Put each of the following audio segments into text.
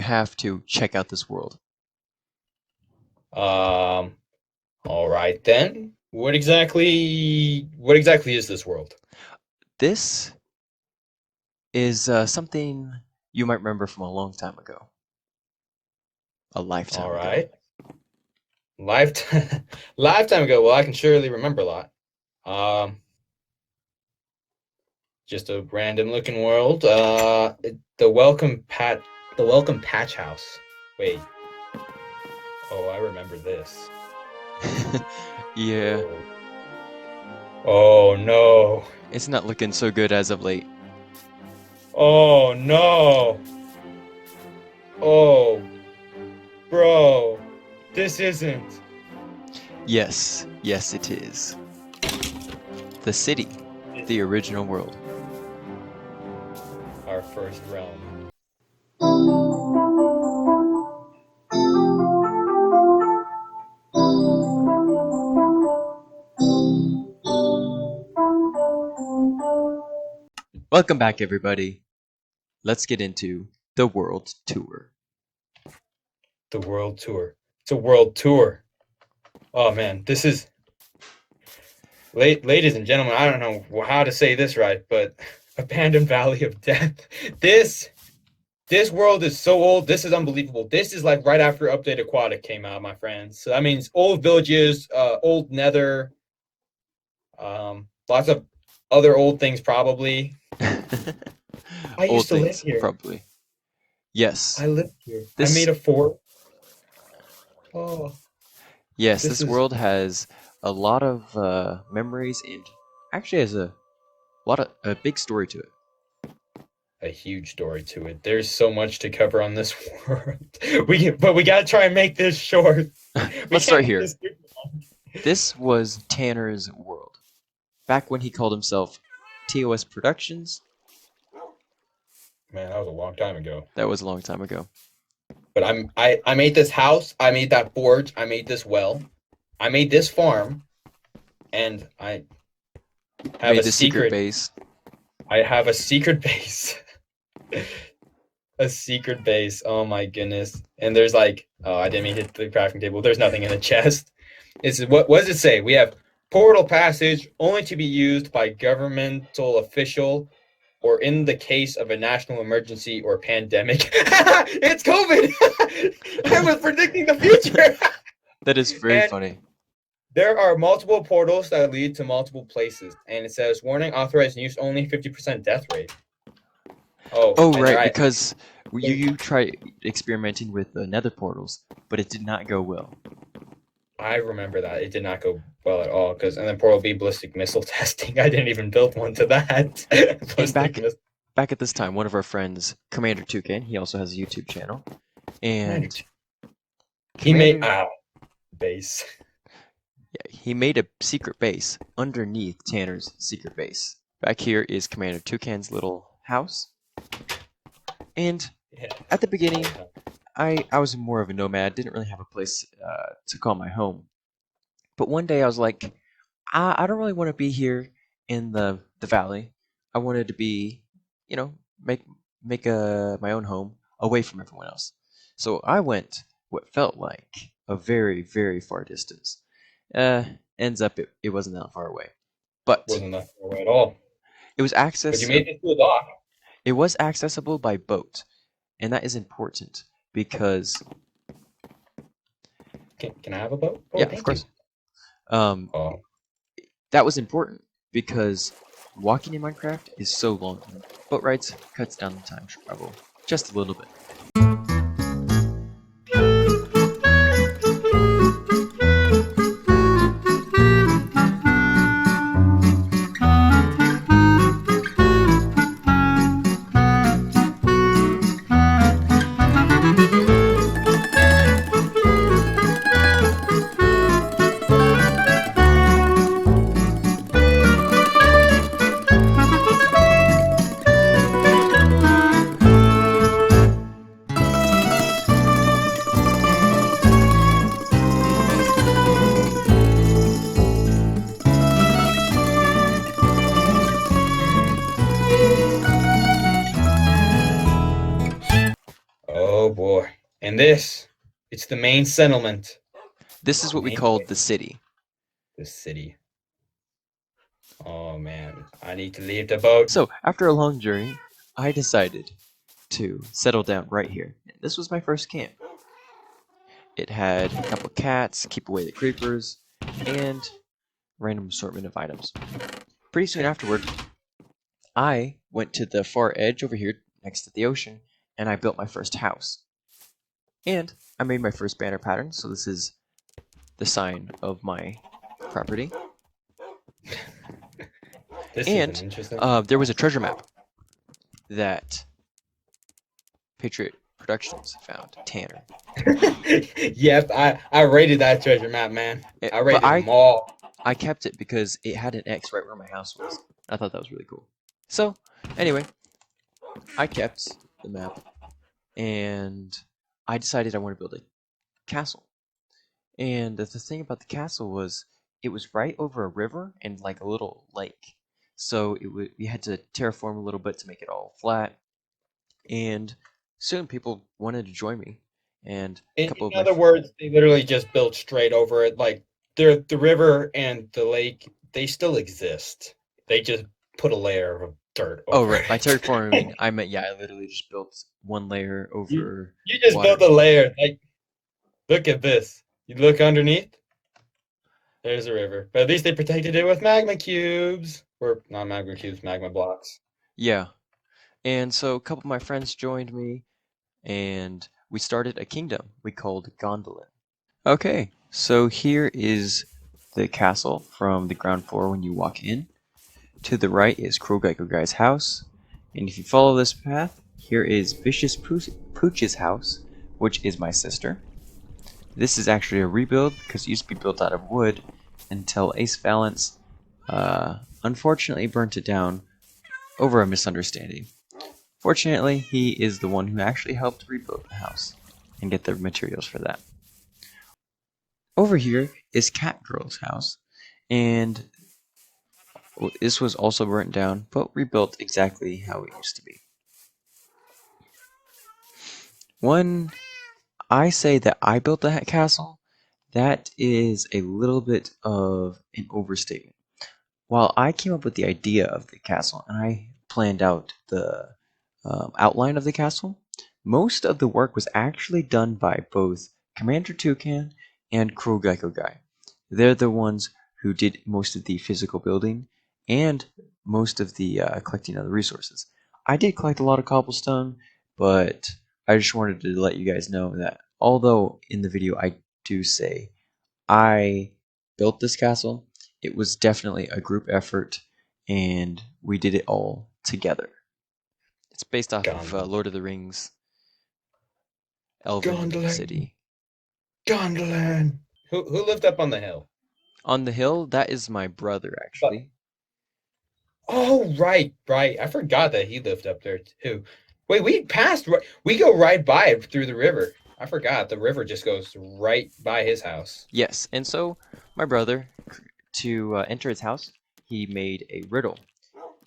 have to check out this world. Um, all right then. What exactly is this world? This is something you might remember from a long time ago, a All lifetime ago. right. Lifetime lifetime ago. Well, I can surely remember a lot. Um, just a random looking world. The Welcome Patch House. Wait. Oh, I remember this. Yeah, Oh. Oh no. it's not looking so good as of late. Oh no. Oh, bro. This isn't. Yes, yes, it is. The city, the original world. Our first realm. Welcome back, everybody. Let's get into the world tour. The world tour. It's a world tour. Oh man, this is ladies and gentlemen, I don't know how to say this right, but Abandoned Valley of Death. This this world is so old. This is unbelievable. This is like right after Update Aquatic came out, my friends. So that means old villages, old Nether, lots of other old things probably. I Old used to live things, here. probably. Yes. I lived here. I This made a fort. Oh, yes, this this is world has a lot of memories and actually has a big story to it. a huge story to it. There's so much to cover on this world. But we gotta try and make this short. We Let's can't start make here. this too long. This was Tanner's world. Back when he called himself TOS Productions, Man, that was a long time ago. that was a long time ago. But I made this house, I made that forge, I made this well, I made this farm, and I have Made a the secret secret. base. I have a secret base. A secret base. Oh my goodness. And there's like, oh, I didn't mean to hit the crafting table. There's nothing in the chest. It's what does it say? We have portal passage only to be used by governmental official or in the case of a national emergency or pandemic. It's COVID. I was predicting the future. That is very And funny. there are multiple portals that lead to multiple places. And it says warning authorized use only 50% death rate. Oh, Oh, and right, I because you tried experimenting with the nether portals, but it did not go well. I remember that it did not go well at all because and then Portal B ballistic missile testing. I didn't even build one to that And ballistic missile. back at this time, one of our friends, Commander Toucan, he also has a YouTube channel, and He made Commander base. yeah, he made a secret base underneath Tanner's secret base. Back here is Commander Toucan's little house, and Yeah. at the beginning, I was more of a nomad, didn't really have a place to call my home. But one day I was like, I don't really want to be here in the valley. I wanted to be, you know, make my own home away from everyone else. So I went what felt like a very, very far distance. Uh, ends up it wasn't that far away. But Wasn't that far away at all. it was But you made access it to a dock. it was accessible by boat. And that is important because Can I have a boat? Oh, yeah, of thank you. course. Um, Oh, that was important because walking in Minecraft is so long. Boat rides cuts down the time travel just a little bit. And this, it's the main settlement. This is what we Main called the city. the city. Oh man, I need to leave the boat. So, after a long journey, I decided to settle down right here. This was my first camp. It had a couple cats, keep away the creepers, and random assortment of items. Pretty soon afterward, I went to the far edge over here next to the ocean, and I built my first house. And I made my first banner pattern, so this is the sign of my property. This And is interesting. there was a treasure map that Patriot Productions found, Tanner. Yep, I rated that treasure map, man. I rated But them all. I kept it because it had an X right where my house was. I thought that was really cool. So, anyway, I kept the map, and I decided I want to build a castle. And the thing about the castle was it was right over a river and like a little lake. So we had to terraform a little bit to make it all flat. And soon people wanted to join me. And a In, couple of in other words, they literally just built straight over it. Like the river and the lake, they still exist. They just put a layer of dirt oh over right, by it. terraforming I meant I literally just built one layer you, over you just water. built a layer. Like, look at this. You look underneath. There's a river, but at least they protected it with magma cubes, or not magma cubes, magma blocks. Yeah. And so a couple of my friends joined me, and we started a kingdom we called Gondolin. Okay, so here is the castle from the ground floor when you walk in. To the right is Krogaico Guy's house, and if you follow this path, here is Vicious Pooch's house, which is my sister. This is actually a rebuild because it used to be built out of wood until Ace Valance unfortunately burnt it down over a misunderstanding. Fortunately, he is the one who actually helped rebuild the house and get the materials for that. Over here is Catgirl's house, and this was also burnt down, but rebuilt exactly how it used to be. When I say that I built the castle, that is a little bit of an overstatement. While I came up with the idea of the castle and I planned out the outline of the castle, most of the work was actually done by both Commander Toucan and Krogaico Guy. They're the ones who did most of the physical building and most of the collecting of the resources. I did collect a lot of cobblestone, but I just wanted to let you guys know that although in the video I do say I built this castle, it was definitely a group effort and we did it all together. It's based off of Lord of the Rings, Elven Gondolin. City. Gondolin. Who lived up on the hill? On the hill, that is my brother, actually. Oh, right. I forgot that he lived up there too. Wait, we go right by it through the river. I forgot the river just goes right by his house. Yes, and so my brother, to enter his house, he made a riddle.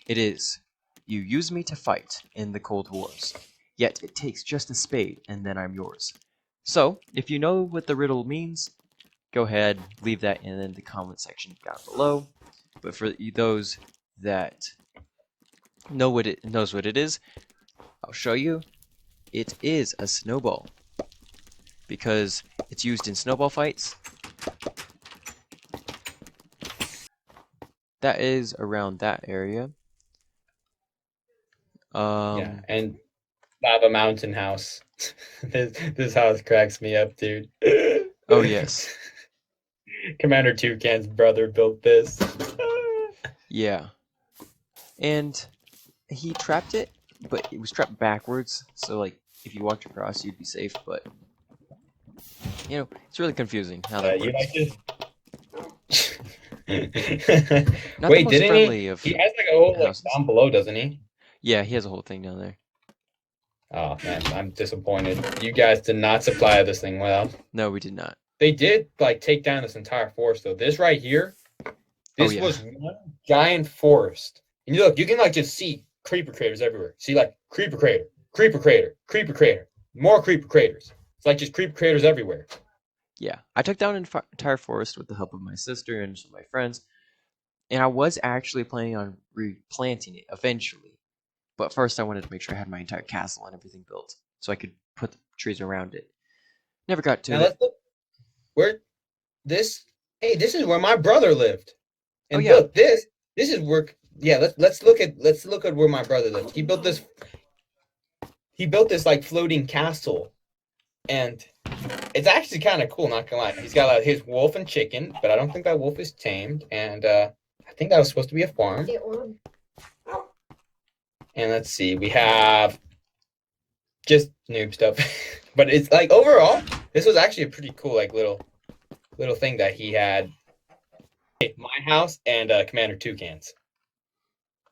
It is, you use me to fight in the cold wars, yet it takes just a spade and then I'm yours. So, if you know what the riddle means, go ahead, leave that in the comment section down below. But for those that knows what it is, I'll show you. It is a snowball because it's used in snowball fights. That is around that area. Yeah, and Lava Mountain House. this house cracks me up, dude. Oh yes. Commander Toucan's brother built this. Yeah. And he trapped it, but it was trapped backwards, so like if you walked across you'd be safe, but you know, it's really confusing how that You works. like this? Not Wait, the most didn't friendly he? of He has like a whole like houses. down below, doesn't he? Yeah, he has a whole thing down there. Oh man, I'm disappointed. You guys did not supply this thing well. No, we did not. They did like take down this entire forest though. This right here, this yeah. was one giant forest. And you look, you can like just see creeper craters everywhere. See like creeper crater, creeper crater, creeper crater, more creeper craters. It's like just creep creators everywhere. Yeah, I took down an entire forest with the help of my sister and some of my friends, and I was actually planning on replanting it eventually. But first, I wanted to make sure I had my entire castle and everything built, so I could put the trees around it. Never got to Now it. let's look where this. Hey, this is where my brother lived. Oh And yeah, look, this is where. Yeah, let's look at where my brother lived. He built this like floating castle, and it's actually kind of cool. Not gonna lie, he's got like, his wolf and chicken, but I don't think that wolf is tamed, and I think that was supposed to be a farm. And let's see, we have just noob stuff, but it's like overall, this was actually a pretty cool like little thing that he had. My house and Commander Toucans.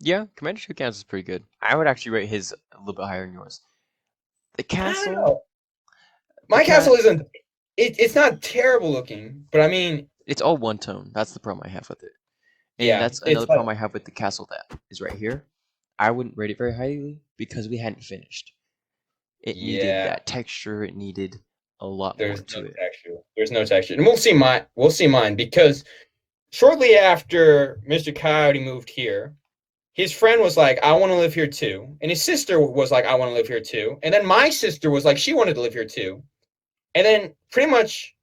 yeah. Commander Toucans is pretty good. I would actually rate his a little bit higher than yours. The I don't castle, know. the My cat. castle isn't. It's not terrible looking, but I mean, It's all one tone. That's the problem I have with it. And yeah, that's it's another like problem I have with the castle that is right here. I wouldn't rate it very highly because we hadn't finished. It needed yeah. that texture. It needed a lot more There's no to it. texture. There's no texture, and we'll see mine. We'll see mine because shortly after Mr. Coyote moved here, his friend was like, "I want to live here too," and his sister was like, "I want to live here too," and then my sister was like, she wanted to live here too, and then pretty much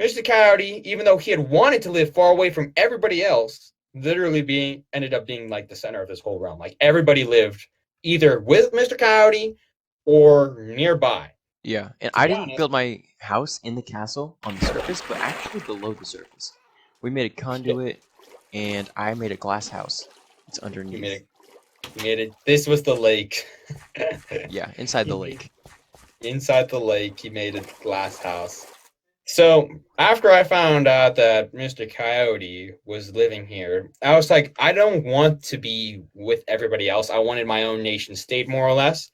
Mr. Coyote, even though he had wanted to live far away from everybody else, literally ended up being like the center of this whole realm. Like everybody lived either with Mr. Coyote or nearby. Yeah, and To I be didn't honest, build my house in the castle on the surface, but actually below the surface. We made a conduit, and I made a glass house. It's he underneath. made it. He made it. This was the lake. Yeah, inside He the made lake. inside the lake. He made a glass house. So after I found out that Mr. Coyote was living here, I was like, I don't want to be with everybody else. I wanted my own nation state, more or less.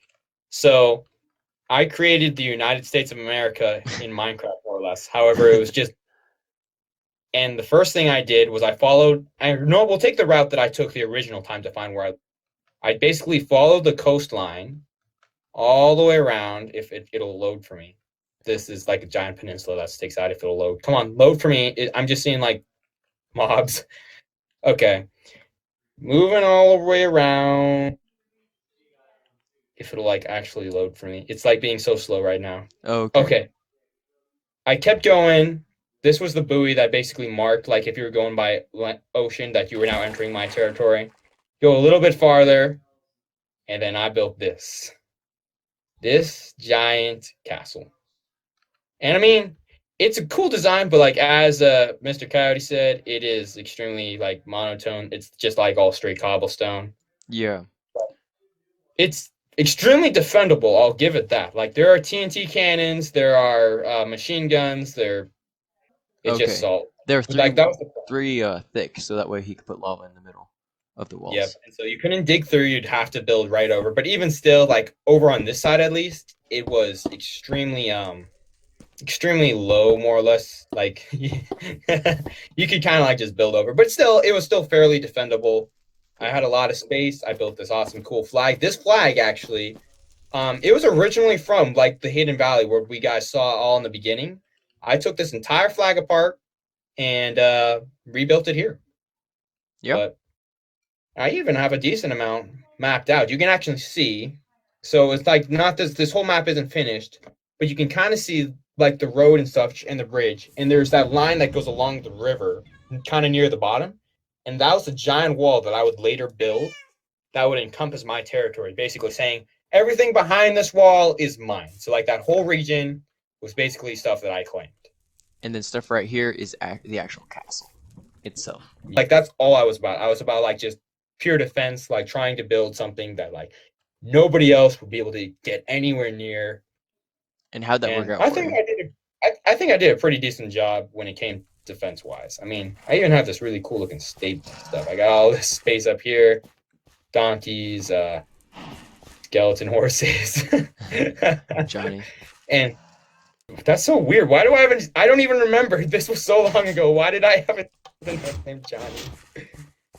So I created the United States of America in Minecraft, more or less. However, it was just, and the first thing I did was I know we'll take the route that I took the original time to find where I basically followed the coastline all the way around. If it'll load for me. This is like a giant peninsula that sticks out. If it'll load, come on, load for me. I'm just seeing like mobs. Okay, moving all the way around. If it'll like actually load for me, it's like being so slow right now. Okay. Okay, I kept going. This was the buoy that basically marked like if you were going by ocean that you were now entering my territory. Go a little bit farther, and then I built this giant castle. And I mean, it's a cool design, but like as Mr. Coyote said, it is extremely like monotone. It's just like all straight cobblestone. Yeah. It's extremely defendable. I'll give it that. Like there are TNT cannons, there are machine guns. It's just Okay. salt. They're But like that was the three thick, so that way he could put lava in the middle of the yep. walls. And so you couldn't dig through. You'd have to build right over. But even still, like over on this side at least, it was extremely low, more or less. Like you could kind of like just build over, but still, it was still fairly defendable. I Yeah. had a lot of space. I built this awesome, cool flag. This flag actually, it was originally from like the Hidden Valley where we guys saw all in the beginning. I took this entire flag apart and rebuilt it here. Yeah. But I even have a decent amount mapped out. You can actually see. So it's like not this whole map isn't finished, but you can kind of see like the road and stuff and the bridge. And there's that line that goes along the river, kind of near the bottom. And that was a giant wall that I would later build that would encompass my territory, basically saying everything behind this wall is mine. So like that whole region was basically stuff that I claimed. And then stuff right here is the actual castle itself. Like that's all I was about. I was about like just pure defense, like trying to build something that like nobody else would be able to get anywhere near. And how'd that work And out I for think you? I think I did a pretty decent job when it came defense wise. I mean, I even have this really cool looking stable stuff. I got all this space up here, donkeys, skeleton horses, Johnny. and that's so weird. Why do I haven't? I don't even remember. This was so long ago. Why did I have a name Johnny?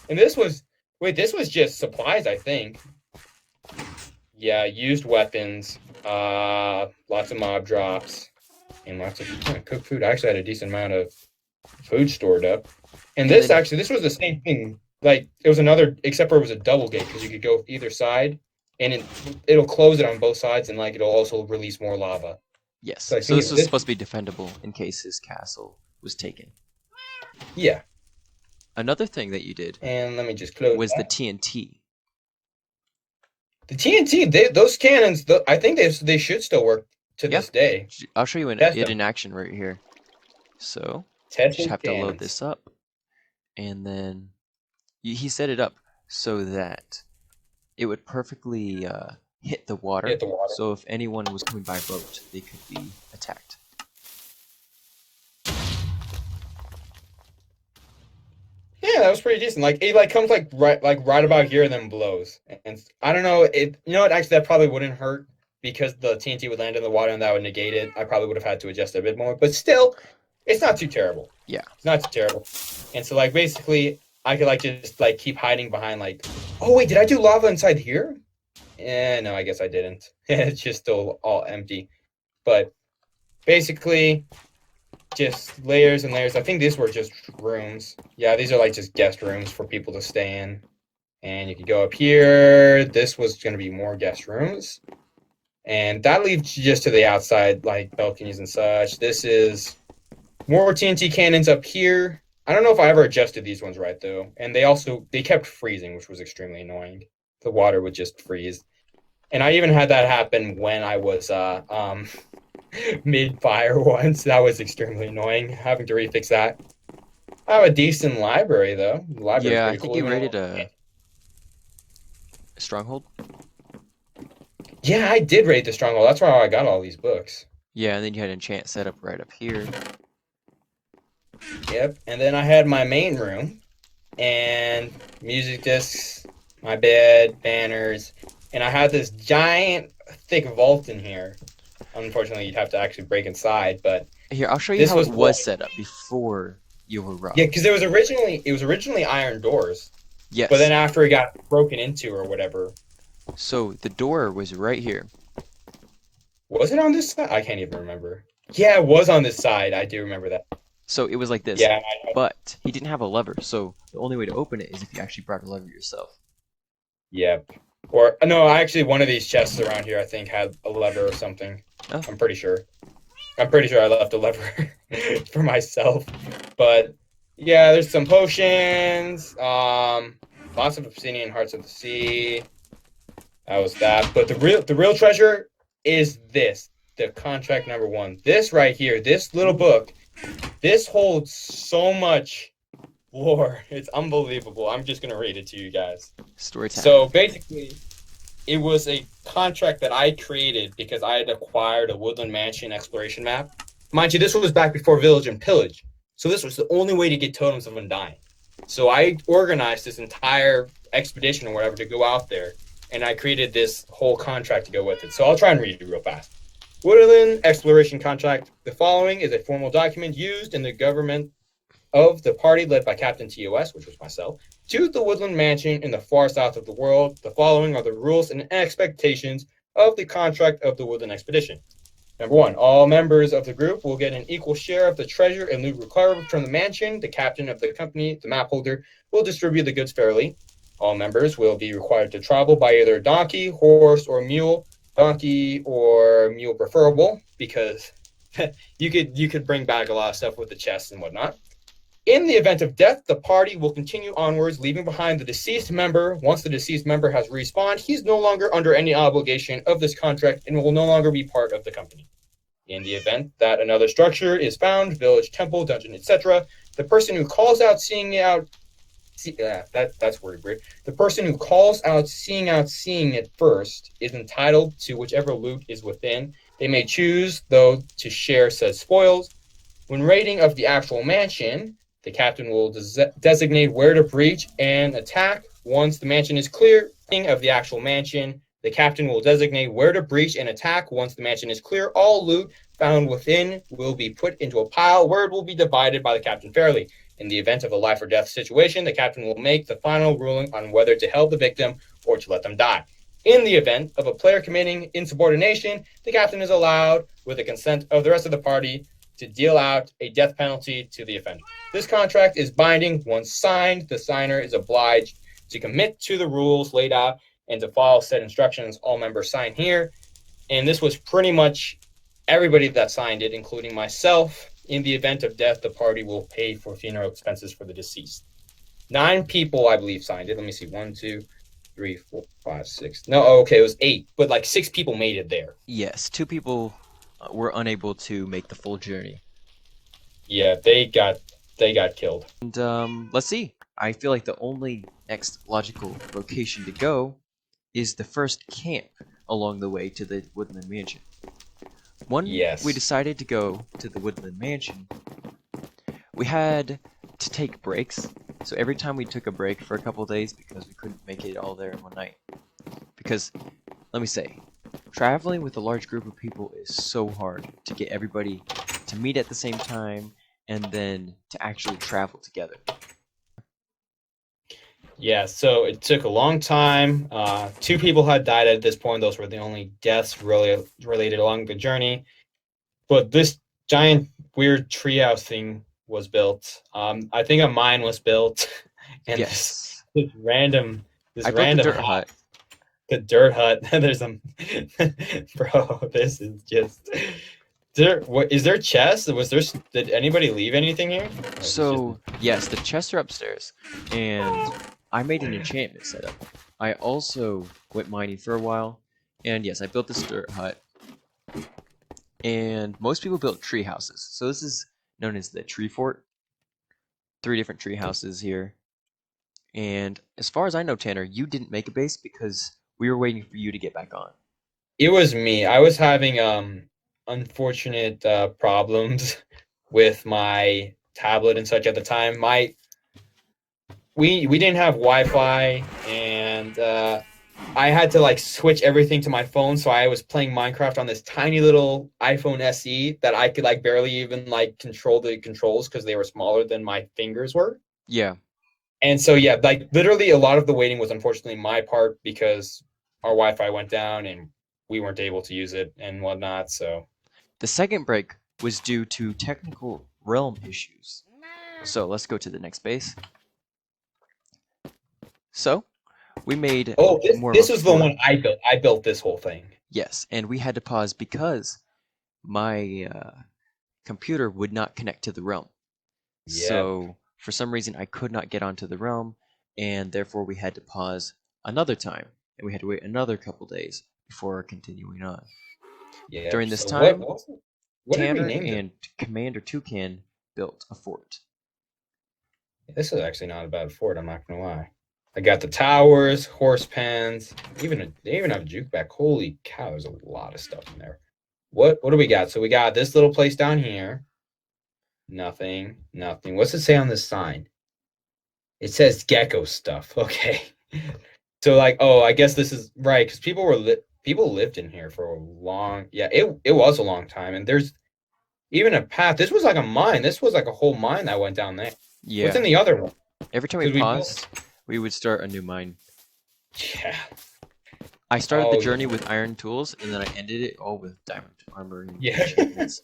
And this was just supplies, I think. Yeah, used weapons, lots of mob drops. and lots of cooked food. I actually had a decent amount of food stored up. And And this then actually, this was the same thing. Like it was another, except for it was a double gate because you could go either side, and it'll close it on both sides, and like it'll also release more lava. yes, So I so think this was this, supposed to be defendable in case his castle was taken. yeah. Another thing that you did And let me just close was the that. TNT. The TNT, those cannons, I think they should still work to Yeah, this day. I'll show you Test it them. in action right here. So you Test just his have to load cannons. this up, and then he set it up so that it would perfectly hit the Hit water. the water. So if anyone was coming by boat, they could be attacked. Yeah, that was pretty decent. Like it comes right about here and then blows. And I don't know, you know what, actually that probably wouldn't hurt because the TNT would land in the water and that would negate it. I probably would have had to adjust it a bit more, but still, it's not too terrible. Yeah. It's not too terrible. And so like basically I could like just like keep hiding behind like, oh wait, did I do lava inside here? No, I guess I didn't. It's just still all empty. But basically just layers and layers. I think these were just rooms. Yeah, these are like just guest rooms for people to stay in. And you could go up here. This was going to be more guest rooms. And that leads you just to the outside, like balconies and such. This is more TNT cannons up here. I don't know if I ever adjusted these ones right, though. And they kept freezing, which was extremely annoying. The water would just freeze. And I even had that happen when I was mid-fire once. That was extremely annoying, having to refix that. I have a decent library, though. The library's Yeah, I pretty think cool. you rated a stronghold. Yeah, I did rate the Stronghold. That's why I got all these books. Yeah, and then you had enchant set up right up here. Yep. And then I had my main room and music discs, my bed, banners, and I had this giant, thick vault in here. Unfortunately, you'd have to actually break inside, but Here, I'll show you this how it was was set up before you were robbed. yeah, because it was originally iron doors, Yes. but then after it got broken into or whatever, So the door was right here. was it on this side? I can't even remember. Yeah, it was on this side. I do remember that. So it was like this. Yeah, But he didn't have a lever, so the only way to open it is if you actually brought a lever yourself. yep. Or no, actually, one of these chests around here, I think, had a lever or something. Oh. I'm pretty sure. I left a lever for myself. But yeah, there's some potions. Lots of obsidian hearts of the sea. That was that. But the real treasure is this. The contract number 1. This right here, this little book, this holds so much lore. It's unbelievable. I'm just gonna read it to you guys. Story time. So basically, it was a contract that I created because I had acquired a Woodland Mansion exploration map. Mind you, this was back before Village and Pillage. So this was the only way to get Totems of Undying. So I organized this entire expedition or whatever to go out there, and I created this whole contract to go with it. So I'll try and read it real fast. Woodland Exploration Contract. The following is a formal document used in the government of the party led by Captain TOS, which was myself, to the Woodland Mansion in the far south of the world. The following are the rules and expectations of the contract of the Woodland Expedition. Number 1, all members of the group will get an equal share of the treasure and loot recovered from the mansion. The captain of the company, the map holder, will distribute the goods fairly. All members will be required to travel by either donkey, horse, or mule. Donkey or mule preferable, because you could bring back a lot of stuff with the chests and whatnot. In the event of death, the party will continue onwards, leaving behind the deceased member. Once the deceased member has respawned, he's no longer under any obligation of this contract and will no longer be part of the company. In the event that another structure is found, village, temple, dungeon, etc., the person who calls out that's weird. The person who calls out seeing it first is entitled to whichever loot is within. They may choose, though, to share said spoils. When raiding of the actual mansion, the captain will designate where to breach and attack. Once the mansion is clear of the actual mansion, the captain will designate where to breach and attack. Once the mansion is clear, all loot found within will be put into a pile where it will be divided by the captain fairly. In the event of a life or death situation, the captain will make the final ruling on whether to help the victim or to let them die. In the event of a player committing insubordination, the captain is allowed, with the consent of the rest of the party, to deal out a death penalty to the offender. This contract is binding. Once signed, the signer is obliged to commit to the rules laid out and to follow said instructions. All members sign here. And this was pretty much everybody that signed it, including myself. In the event of death, the party will pay for funeral expenses for the deceased. 9 people, I believe, signed it. Let me see. 1, 2, 3, 4, 5, 6. No, okay, it was 8, but like 6 people made it there. Yes, 2 people were unable to make the full journey. Yeah, they got killed. And let's see. I feel like the only next logical location to go is the first camp along the way to the Woodland Mansion. When Yes. we decided to go to the Woodland Mansion, we had to take breaks. So every time we took a break for a couple of days because we couldn't make it all there in one night. Because, let me say, traveling with a large group of people is so hard to get everybody to meet at the same time and then to actually travel together. Yeah, so it took a long time. 2 people had died at this point. Those were the only deaths really related along the journey. But this giant weird treehouse thing was built. I think a mine was built, and Yes. this random I built the dirt hut. The dirt hut. There's some bro. This is just. Is there chests? Did anybody leave anything here? So, yes, the chests are upstairs, and I made an enchantment setup. I also went mining for a while, and yes, I built this dirt hut. And most people built tree houses. So this is known as the tree fort. 3 different tree houses here. And as far as I know, Tanner, you didn't make a base because we were waiting for you to get back on. It was me. I was having unfortunate problems with my tablet and such at the time. We didn't have Wi-Fi, and I had to like switch everything to my phone, so I was playing Minecraft on this tiny little iPhone SE that I could like barely even like control the controls because they were smaller than my fingers were. Yeah. And so yeah, like literally a lot of the waiting was unfortunately my part because our Wi-Fi went down and we weren't able to use it and whatnot. So The second break was due to technical realm issues. So let's go to the next base. So we made this was the one I built. I built this whole thing. Yes, and we had to pause because my computer would not connect to the realm. Yep. So for some reason I could not get onto the realm, and therefore we had to pause another time, and we had to wait another couple days before continuing on. Yeah. During this So time, what did we Tanner name it? and Commander Toucan built a fort. This is actually not a bad fort. I'm not gonna lie. I got the towers, horse pens, they even have a juke back. Holy cow, there's a lot of stuff in there. What do we got? So we got this little place down here. Nothing. What's it say on this sign? It says gecko stuff. Okay. So like, oh, I guess this is right because people lived in here for a long. Yeah, it was a long time, and there's even a path. This was like a mine. This was like a whole mine that went down there. Yeah. What's in the other one? Every time we paused, we would start a new mine. Yeah. I started the journey with iron tools, and then I ended it all with diamond armor and enchantments.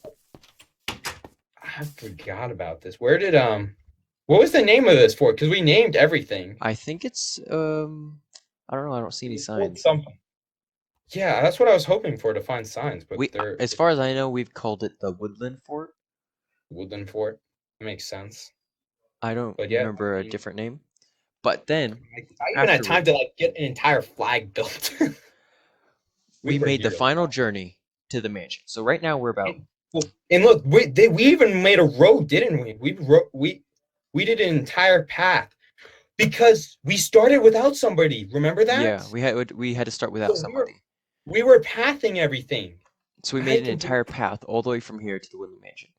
I forgot about this. Where did what was the name of this fort? Because we named everything. I think it's I don't know. I don't see any signs. Something. Yeah, that's what I was hoping for, to find signs. But as far as I know, we've called it the Woodland Fort. Woodland Fort. That makes sense. I don't remember a different name. But then I even had time to like get an entire flag built. we made the final journey to the mansion. So right now we're about. And look, we even made a road, didn't we? We did an entire path because we started without somebody. Remember that? Yeah, we had to start without somebody. We were pathing everything. So we made an entire path all the way from here to the Woodland Mansion.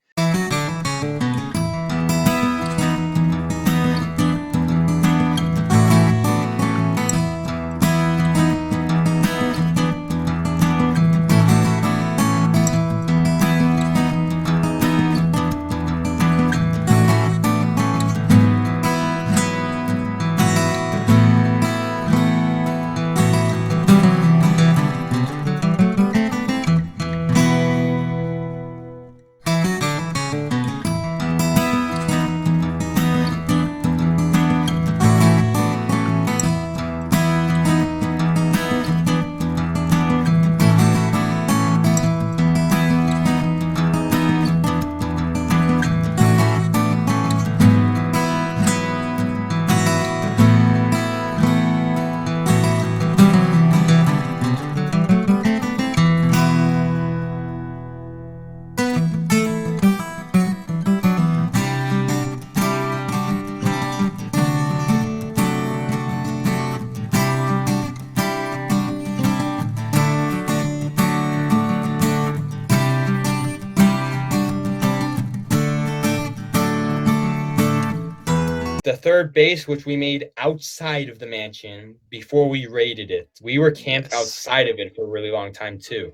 the third base, which we made outside of the mansion before we raided it. We were camped Yes. outside of it for a really long time too.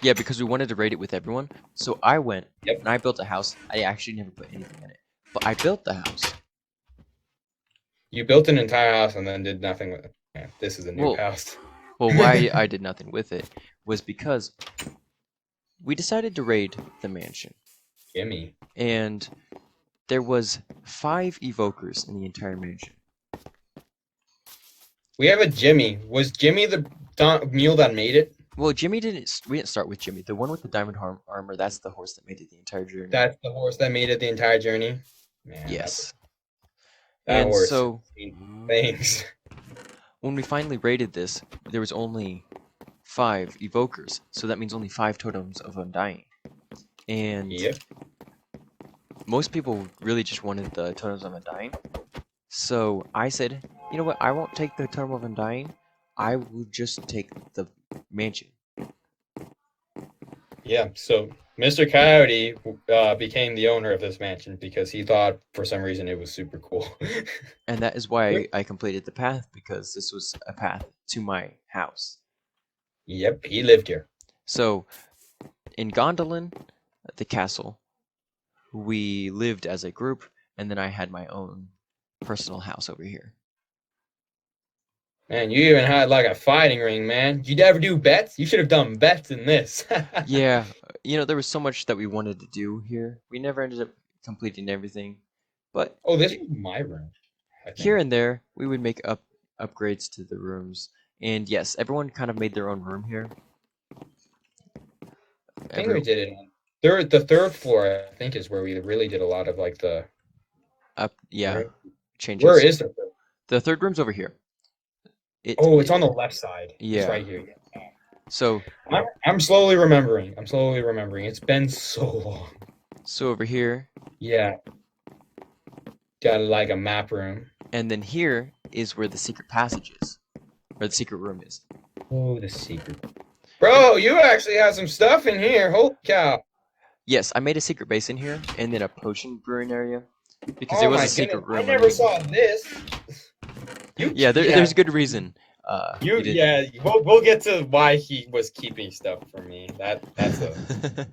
Yeah, because we wanted to raid it with everyone. So I went Yep. and I built a house. I actually never put anything in it, but I built the house. You built an entire house and then did nothing with it. Yeah, this is a new Well, house. Well, why I did nothing with it was because we decided to raid the mansion, Jimmy. and there was 5 evokers in the entire mansion. We have a Jimmy. Was Jimmy the mule that made it? Well, Jimmy didn't. We didn't start with Jimmy. The one with the diamond armor. That's the horse that made it the entire journey. That's the horse that made it the entire journey? Man, Yes. that And horse. so Things. when we finally raided this, there was only 5 evokers. So that means only 5 totems of undying. And Yep. most people really just wanted the totems of undying. So I said, you know what? I won't take the totem of undying. I will just take the mansion. Yeah, so Mr. Coyote became the owner of this mansion because he thought for some reason it was super cool. And that is why I completed the path, because this was a path to my house. Yep, he lived here. So in Gondolin, the castle, we lived as a group, and then I had my own personal house over here. Man, you even had like a fighting ring, man. You never do bets? You should have done bets in this. Yeah, you know, there was so much that we wanted to do here. We never ended up completing everything, but Oh, this was my room. I think. here and there we would make upgrades to the rooms. And yes, everyone kind of made their own room here. I think we did it on the third floor, I think, is where we really did a lot of like the changes. Where is the third? The third room's over here. It's on the left side. Yeah. It's right here. So I'm slowly remembering. It's been so long. So over here. Yeah. Got like a map room. And then here is where the secret passage is. Or the secret room is. Oh, the secret. Bro, you actually have some stuff in here. Holy cow. Yes, I made a secret base in here, and then a potion brewing area. Because there was a secret room. I never saw this. There's a good reason. We'll get to why he was keeping stuff from me. That's a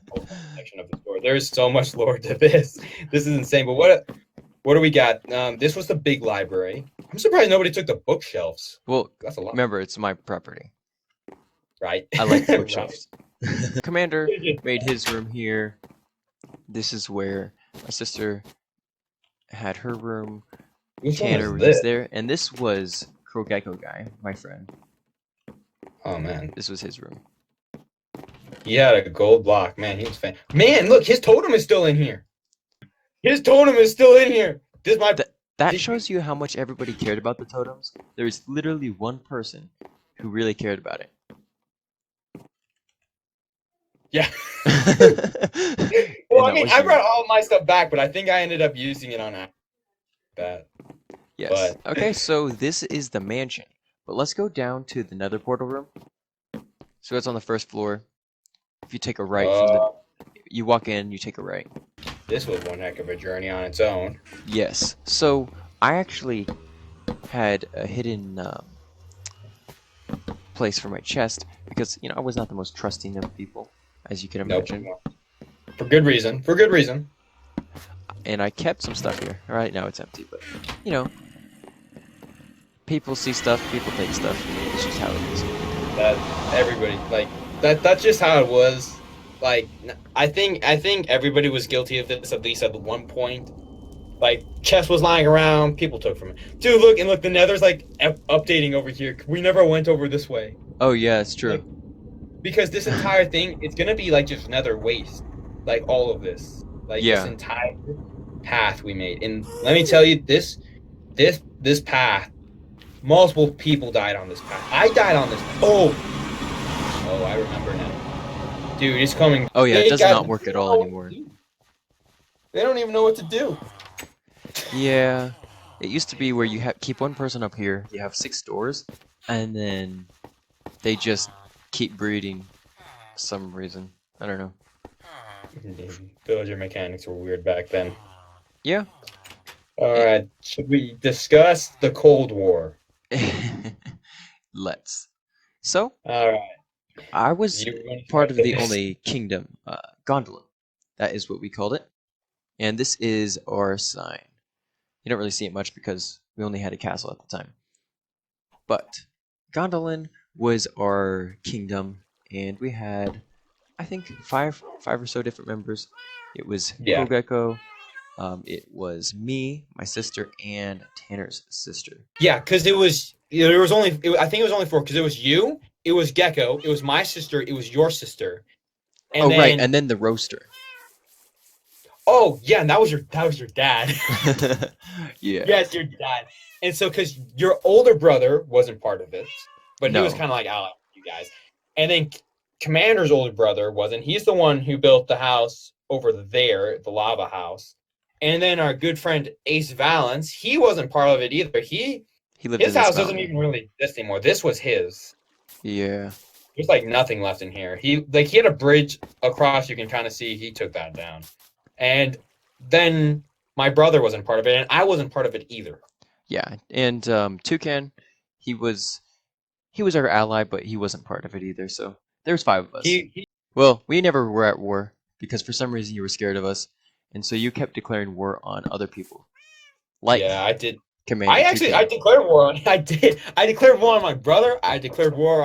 whole section of the story. There's so much lore to this. This is insane. But what do we got? This was the big library. I'm surprised nobody took the bookshelves. Well, that's a lot. Remember, it's my property. Right. I like the bookshelves. Commander made his room here. This is where my sister had her room. Tanner was there, and this was Krogeko guy, my friend. Oh man, this was his room. He had a gold block, man. He was fan. Man, look, his totem is still in here. His totem is still in here. That shows you how much everybody cared about the totems. There was literally one person who really cared about it. Yeah. Well, I mean, I brought all my stuff back, but I think I ended up using it on that. Yes. But... Okay, so this is the mansion. But let's go down to the nether portal room. So it's on the first floor. If you take a right from the... You walk in, you take a right. This was one heck of a journey on its own. Yes. So I actually had a hidden place for my chest because, you know, I was not the most trusting of people, as you can imagine. Nope. For good reason. For good reason. And I kept some stuff here. Right now it's empty, but, you know, people see stuff, people take stuff. It's just how it is. That everybody, like, that's just how it was. Like, I think everybody was guilty of this, at least at one point. Like, chest was lying around, people took from it. Dude, look, the nether's, like, updating over here. We never went over this way. Oh, yeah, it's true. Like, because this entire thing, it's gonna be, like, just nether waste. Like, all of this. Like, this entire path we made. And let me tell you, this path, multiple people died on this path. I died on this path. Oh, I remember now. Dude, it's coming. Oh yeah, it does not work at all anymore. They don't even know what to do. Yeah, it used to be where you keep one person up here, you have 6 doors, and then they just keep breeding for some reason. I don't know. Villager mechanics were weird back then. Yeah. All right. Should we discuss the Cold War? Let's. So, All right. I was You want to part start of the this? only kingdom, Gondolin. That is what we called it. And this is our sign. You don't really see it much because we only had a castle at the time. But Gondolin was our kingdom, and we had, I think, five or so different members. It was Yeah. Kogeko, it was me, my sister, and Tanner's sister. Yeah, because it was there was only I think it was only four because it was you, it was Gecko, it was my sister, it was your sister, and Oh, right, then and then the roaster. oh yeah, and that was your dad. Yeah. Yes, your dad. And so because your older brother wasn't part of it, but he was No. kind of like allied with you guys, and then Commander's older brother wasn't. He's the one who built the house over there, the lava house. And then our good friend Ace Valance, he wasn't part of it either. He lived in His this house doesn't even mountain. really exist anymore. This was his. Yeah. There's like nothing left in here. He had a bridge across. You can kind of see he took that down, and then my brother wasn't part of it, and I wasn't part of it either. Yeah. And Toucan, he was he was our ally, but he wasn't part of it either. So there's five of us. He Well, we never were at war because for some reason you were scared of us, and so you kept declaring war on other people, like yeah, I did. Commander I Toucan. declared war on. I did. I declared war on my brother. I declared war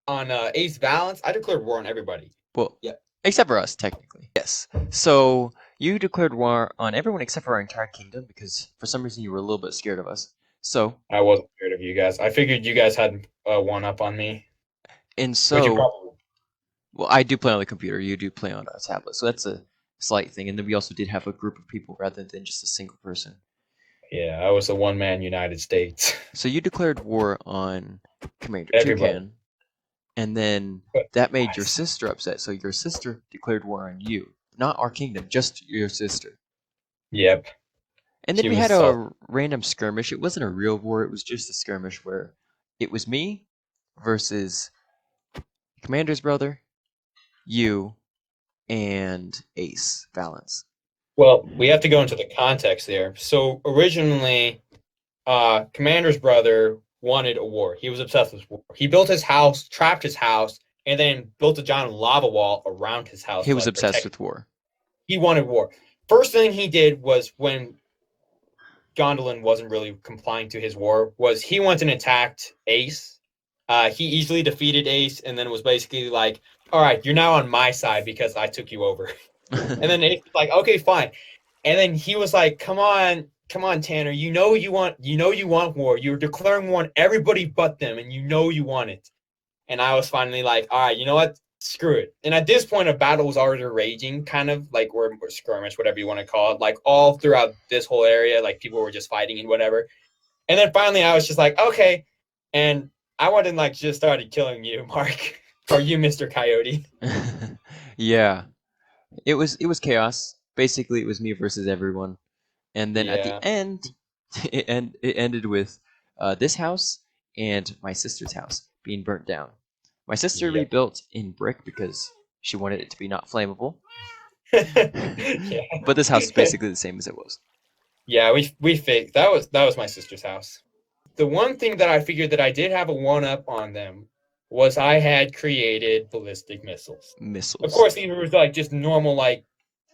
on Ace Valance. I declared war on everybody. Well, Yeah. except for us, technically. Yes. So you declared war on everyone except for our entire kingdom because for some reason you were a little bit scared of us. So I wasn't scared of you guys. I figured you guys had one up on me, and but you so, probably. well, I do play on the computer. You do play on a tablet, so that's a slight thing. And then we also did have a group of people rather than just a single person. Yeah, I was the one man United States. So you declared war on Commander Everybody. Toucan, and then But that made your guys, sister upset. So your sister declared war on you, not our kingdom, just your sister. yep, And then she we was had so. a random skirmish. It wasn't a real war, it was just a skirmish where it was me versus Commander's brother, you, and Ace Valance. Well, we have to go into the context there. So originally, Commander's brother wanted a war. He was obsessed with war. He built his house, trapped his house, and then built a giant lava wall around his house He to was like obsessed protect. with war. He wanted war. First thing he did was when Gondolin wasn't really complying to his war was he went and attacked Ace. He easily defeated Ace, and then was basically like, "All right, you're now on my side because I took you over." And then Ace was like, "Okay, fine." And then he was like, come on, Tanner. You want war. You're declaring war on everybody but them, and you know you want it." And I was finally like, all right, you know what? Screw it. And at this point, a battle was already raging, kind of like or skirmish, whatever you want to call it, like all throughout this whole area, like people were just fighting and whatever. And then finally, I was just like, okay. And I went and like just started killing you, Mark, or you, Mr. Coyote. Yeah, it was chaos. Basically, it was me versus everyone. And then at the Yeah, end, it ended with this house and my sister's house being burnt down. My sister yep. rebuilt in brick because she wanted it to be not flammable. Yeah. But this house is basically the same as it was. Yeah, we faked. That was my sister's house. The one thing that I figured that I did have a one up on them was I had created ballistic missiles. Of Missiles. course, these were like just normal like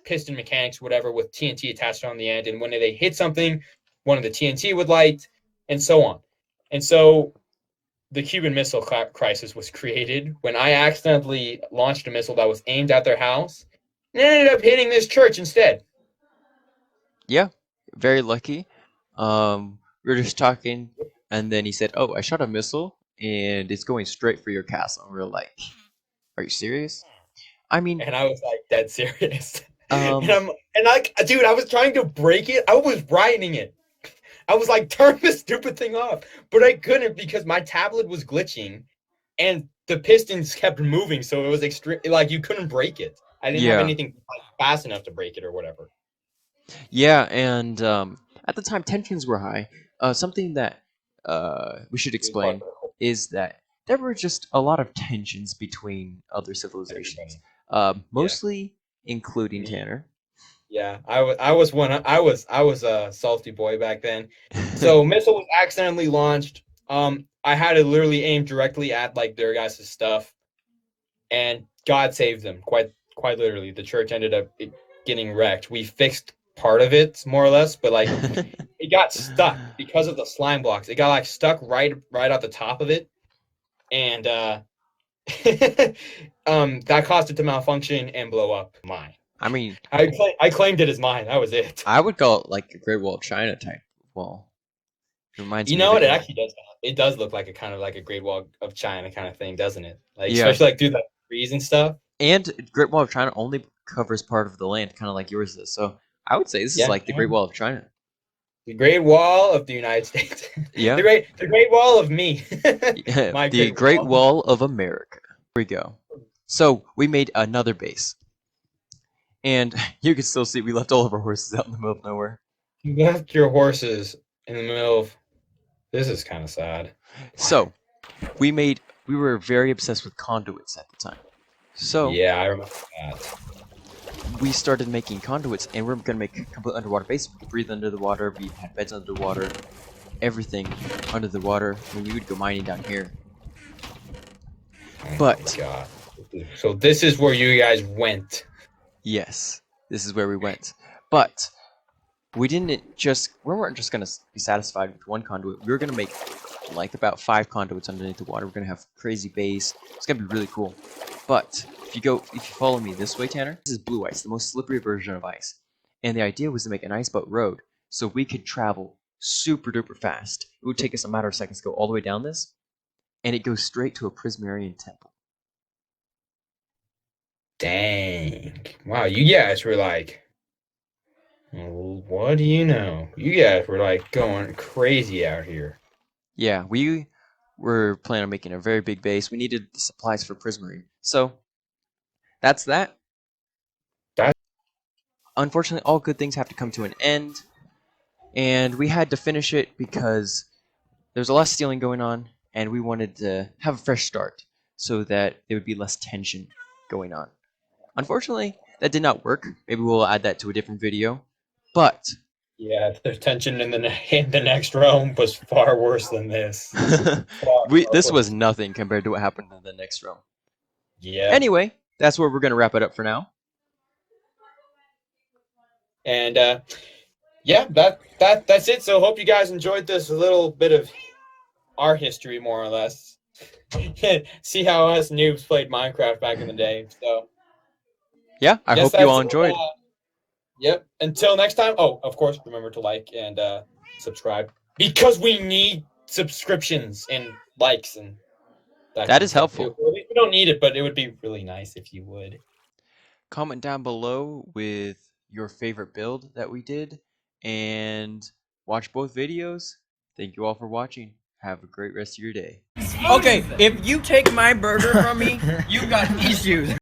piston mechanics, whatever, with TNT attached on the end. And when they hit something, one of the TNT would light, and so on. And so the Cuban Missile Crisis was created when I accidentally launched a missile that was aimed at their house and ended up hitting this church instead. Yeah, very lucky. We were just talking, and then he said, "Oh, I shot a missile, and it's going straight for your castle." And we are like, "Are you serious?" I mean, And I was like dead serious. And um, I'm and like, dude, I was trying to break it. I was writing it. I was like, turn this stupid thing off, but I couldn't because my tablet was glitching, and the pistons kept moving, so it was extreme. Like you couldn't break it. I didn't have yeah, anything like, fast enough to break it or whatever. yeah, and at the time tensions were high. Something that we should It was hard explain for is that there were just a lot of tensions between other civilizations, everybody. Yeah, mostly including me. Tanner. Yeah, I was a salty boy back then. So missile was accidentally launched. I had to literally aim directly at like their guys' stuff, and God saved them. Quite literally, the church ended up getting wrecked. We fixed part of it more or less, but like it got stuck because of the slime blocks. It got like stuck right at the top of it, and that caused it to malfunction and blow up. Mine. I mean, I claimed it as mine. That was it. I would call it like a Great Wall of China type wall. It reminds You me know of what? it. It actually does. It does look like a kind of like a Great Wall of China kind of thing, doesn't it? Like Yeah. especially like through the trees and stuff. And Great Wall of China only covers part of the land, kind of like yours is. So I would say this is Yeah. like the Great Wall of China. The Great Wall of the United States. Yeah. the Great Wall of me. My The Great Wall of America. Here we go. So we made another base. And you can still see we left all of our horses out in the middle of nowhere. You left your horses in the middle of. This is kind of sad. So we were very obsessed with conduits at the time. So Yeah, I remember that. we started making conduits, and we're gonna make a complete underwater base. We could breathe under the water. We had beds under the water, everything under the water. When we would go mining down here. Oh But my God. So this is where you guys went. yes, this is where we went. But we weren't just gonna be satisfied with one conduit. We were gonna make like about 5 conduits underneath the water. We're gonna have a crazy base. It's gonna be really cool. But if you follow me this way, Tanner, this is blue ice, the most slippery version of ice. And the idea was to make an ice boat road so we could travel super duper fast. It would take us a matter of seconds to go all the way down this, and it goes straight to a Prismarian temple. Dang. Wow, you guys were like, well, what do you know? You guys were like going crazy out here. Yeah, we were planning on making a very big base. We needed the supplies for Prismarine. So that's that. Unfortunately, all good things have to come to an end, and we had to finish it because there was a lot of stealing going on, and we wanted to have a fresh start so that there would be less tension going on. Unfortunately, that did not work. Maybe we'll add that to a different video. But Yeah, the tension in the next realm was far worse than this. this was nothing compared to what happened in the next realm. Yeah. Anyway, that's where we're going to wrap it up for now. And yeah, that's it. So hope you guys enjoyed this little bit of our history, more or less. See how us noobs played Minecraft back in the day. So yeah, I hope you all enjoyed. Yep. Until next time. Oh, of course, remember to like and subscribe because we need subscriptions and likes and that is helpful. We don't need it, but it would be really nice if you would. Comment down below with your favorite build that we did and watch both videos. Thank you all for watching. Have a great rest of your day. Okay, if you take my burger from me, you got issues.